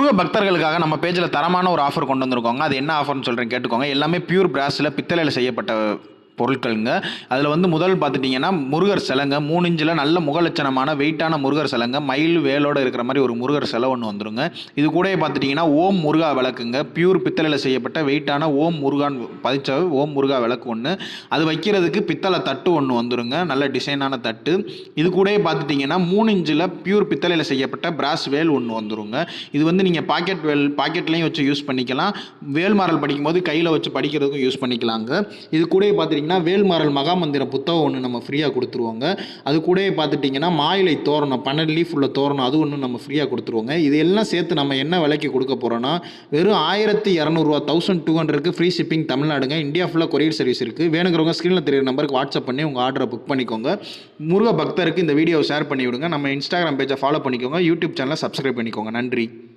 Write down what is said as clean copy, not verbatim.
முருக பக்தர்களுக்காக நம்ம பேஜில் தரமான ஒரு ஆஃபர் கொண்டு வந்திருக்கோங்க. அது என்ன ஆஃபர்னு சொல்கிறேன் கேட்டுக்கோங்க. எல்லாமே பியூர் பிராஸில் பித்தளையில் செய்யப்பட்ட பொருட்களுங்க. அதில் வந்து முதல் பார்த்துட்டிங்கன்னா முருகர் சிலைங்க 3 இன்ச்சில் நல்ல முகலட்சணமான வெயிட்டான முருகர் சிலைங்க. மயில் வேலோடு இருக்கிற மாதிரி ஒரு முருகர் சிலை ஒன்று வந்துருங்க. இது கூட பார்த்துட்டிங்கன்னா ஓம் முருகா விளக்குங்க. பியூர் பித்தளையில் செய்யப்பட்ட வெயிட்டான ஓம் முருகான் பதிச்ச ஓம் முருகா விளக்கு ஒன்று. அது வைக்கிறதுக்கு பித்தளை தட்டு ஒன்று வந்துருங்க. நல்ல டிசைனான தட்டு. இது கூட பார்த்துட்டிங்கன்னா 3 இன்ச்சில் பியூர் பித்தளையில் செய்யப்பட்ட பிராஸ் வேல் ஒன்று வந்துருங்க. இது வந்து நீங்கள் பாக்கெட்லேயும் வச்சு யூஸ் பண்ணிக்கலாம். வேல்மாறல் படிக்கும்போது கையில் வச்சு படிக்கிறதுக்கும் யூஸ் பண்ணிக்கலாங்க. இது கூட பார்த்துட்டிங்கன்னா வேல்மாறல் மகாமந்திர புத்தகம் ஒன்று நம்ம ஃப்ரீயாக கொடுத்துருவோங்க. அது கூட பார்த்துட்டிங்கன்னா மாயிலை தோரணம் 12 லீஃப் உள்ள தோரணம் அது ஒன்று நம்ம ஃப்ரீயாக கொடுத்துருவோங்க. இது எல்லாம் சேர்த்து நம்ம என்ன விலைக்கு கொடுக்க போகிறோன்னா வெறும் 1200 1200க்கு ஃப்ரீ ஷிப்பிங் தமிழ்நாடுங்க. இந்தியா ஃபுல்லாக கொரியர் சர்வீஸ் இருக்குது. வேணுங்கிறவங்க ஸ்க்ரீனில் தெரியுற நம்பருக்கு வாட்ஸ்அப் பண்ணி உங்கள் ஆர்டரை புக் பண்ணிக்கோங்க. முருக பக்தருக்கு இந்த வீடியோவை ஷேர் பண்ணி விடுங்க. நம்ம இன்ஸ்டாகிராம் பேஜை ஃபாலோ பண்ணிக்கோங்க. யூடியூப் சேனலை சப்ஸ்கிரைப் பண்ணிக்கோங்க. நன்றி.